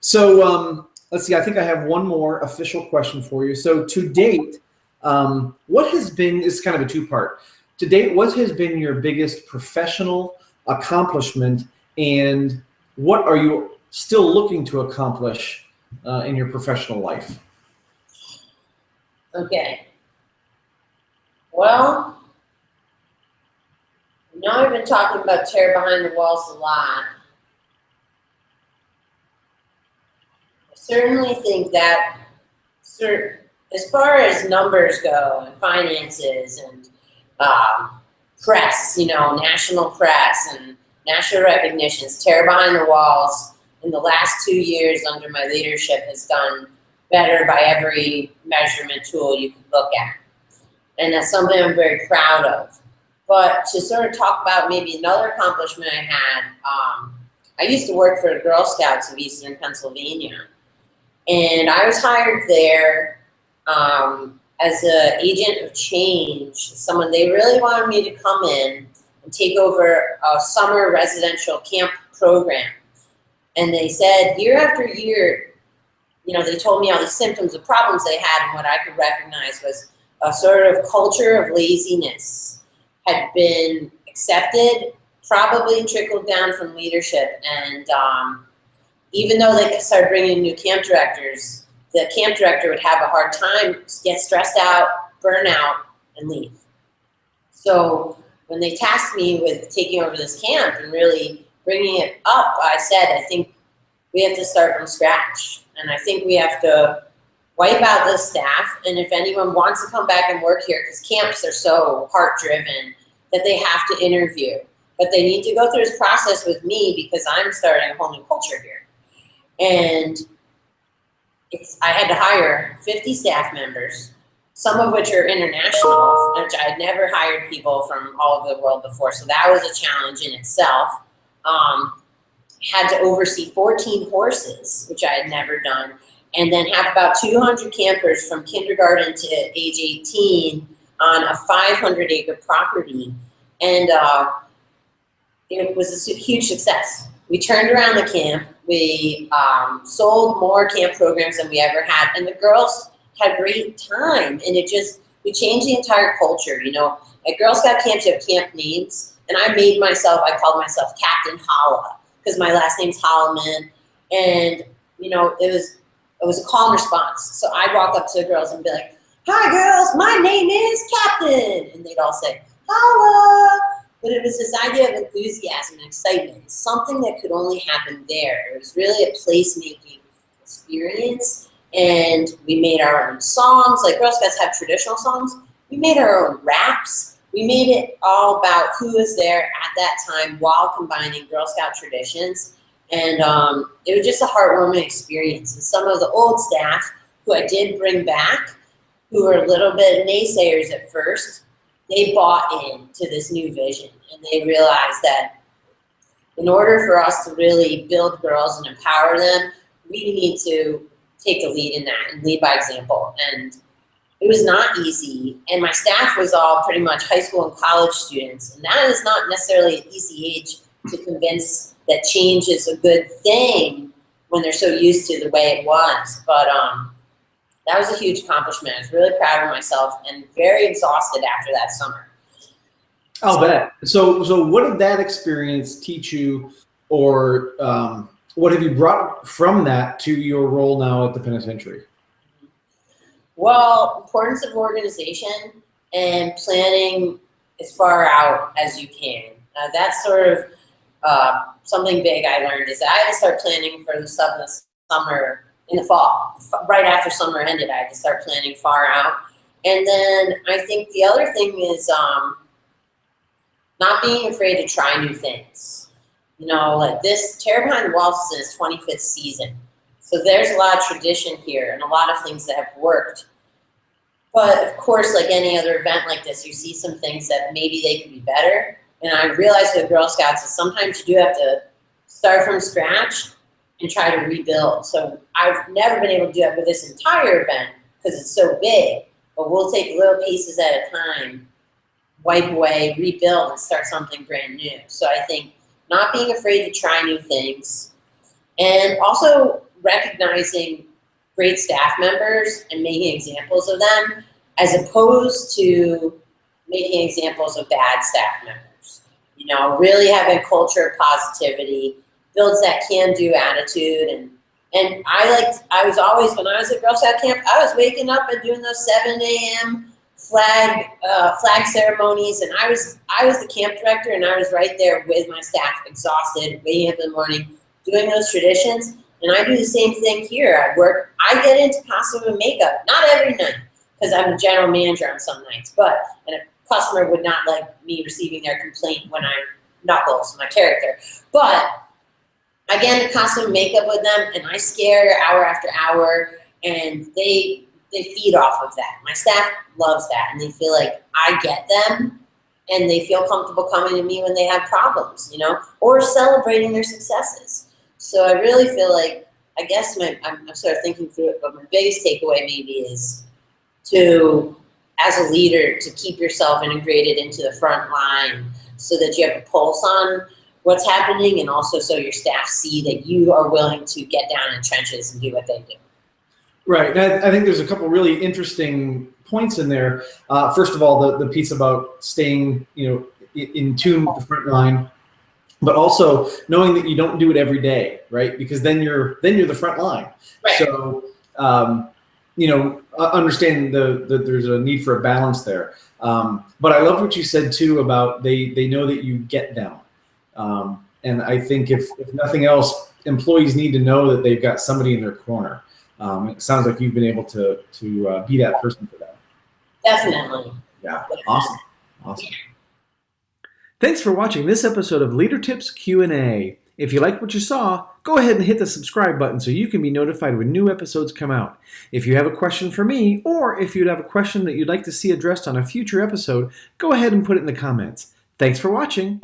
So let's see, I think I have one more official question for you. So to date, what has been, it's kind of a two-part. To date, what has been your biggest professional accomplishment, and what are you still looking to accomplish in your professional life? Okay. Well, now I've been talking about Terror Behind the Walls a lot. I certainly think that as far as numbers go and finances and press, national press and national recognitions, Terror Behind the Walls in the last 2 years under my leadership has done better by every measurement tool you can look at. And that's something I'm very proud of. But to sort of talk about maybe another accomplishment I had, I used to work for the Girl Scouts of Eastern Pennsylvania. And I was hired there as an agent of change, someone they really wanted me to come in and take over a summer residential camp program. And they said year after year, they told me all the symptoms of problems they had, and what I could recognize was a sort of culture of laziness had been accepted, probably trickled down from leadership. And even though they started bringing in new camp directors, the camp director would have a hard time, get stressed out, burn out, and leave. So when they tasked me with taking over this camp and really bringing it up, I said, I think we have to start from scratch. And I think we have to wipe out the staff. And if anyone wants to come back and work here, because camps are so heart-driven that they have to interview. But they need to go through this process with me because I'm starting a whole new culture here. And I had to hire 50 staff members, some of which are international, which I had never hired people from all over the world before. So that was a challenge in itself. Had to oversee 14 horses, which I had never done, and then have about 200 campers from kindergarten to age 18 on a 500-acre property. And it was a huge success. We turned around the camp. We sold more camp programs than we ever had, and the girls had a great time. And we changed the entire culture. At Girl Scout camps, you have camp names, and I called myself Captain Holla, because my last name's Holloman. And, it was a calm response. So I'd walk up to the girls and be like, "Hi girls, my name is Captain." And they'd all say, "Holla." But it was this idea of enthusiasm and excitement, something that could only happen there. It was really a place-making experience. And we made our own songs. Like Girl Scouts have traditional songs. We made our own raps. We made it all about who was there at that time while combining Girl Scout traditions. And it was just a heartwarming experience. And some of the old staff who I did bring back, who were a little bit naysayers at first, they bought into this new vision. And they realized that in order for us to really build girls and empower them, we need to take the lead in that and lead by example. And it was not easy. And my staff was all pretty much high school and college students. And that is not necessarily an easy age to convince that change is a good thing when they're so used to the way it was. But that was a huge accomplishment. I was really proud of myself and very exhausted after that summer. I'll bet. So what did that experience teach you, or what have you brought from that to your role now at the penitentiary? Well, importance of organization and planning as far out as you can. That's sort of something big I learned, is that I had to start planning for the stuff in the summer, in the fall. Right after summer ended, I had to start planning far out. And then I think the other thing is not being afraid to try new things. Like this, Terror Behind the Walls is in its 25th season. So there's a lot of tradition here and a lot of things that have worked. But of course, like any other event like this, you see some things that maybe they could be better. And I realized with Girl Scouts that sometimes you do have to start from scratch and try to rebuild. So I've never been able to do that with this entire event because it's so big. But we'll take little pieces at a time, wipe away, rebuild, and start something brand new. So I think not being afraid to try new things, and also recognizing great staff members and making examples of them, as opposed to making examples of bad staff members. You know, really having a culture of positivity, builds that can-do attitude. And I was always, when I was at Girl Scout camp, I was waking up and doing those 7 a.m. flag ceremonies, and I was the camp director, and I was right there with my staff, exhausted, waking up in the morning, doing those traditions. And I do the same thing here. I get into costume and makeup, not every night, because I'm the general manager on some nights, and a customer would not like me receiving their complaint when I knuckles my character. But I get into costume and makeup with them, and I scare hour after hour, and they feed off of that. My staff loves that, and they feel like I get them, and they feel comfortable coming to me when they have problems, you know, or celebrating their successes. So I really feel like, I guess I'm sort of thinking through it, but my biggest takeaway maybe is to, as a leader, to keep yourself integrated into the front line so that you have a pulse on what's happening, and also so your staff see that you are willing to get down in trenches and do what they do. Right. I think there's a couple really interesting points in there. First of all, the piece about staying, you know, in tune with the front line, but also knowing that you don't do it every day, right? Because then you're the front line. Right. So, you know, understand that there's a need for a balance there. But I loved what you said too about they know that you get them. And I think if nothing else, employees need to know that they've got somebody in their corner. It sounds like you've been able to be that person for them. Definitely. Yeah. Awesome. Thanks for watching this episode of LeaderTips Q&A. If you like what you saw, go ahead and hit the subscribe button so you can be notified when new episodes come out. If you have a question for me, or if you'd have a question that you'd like to see addressed on a future episode, go ahead and put it in the comments. Thanks for watching.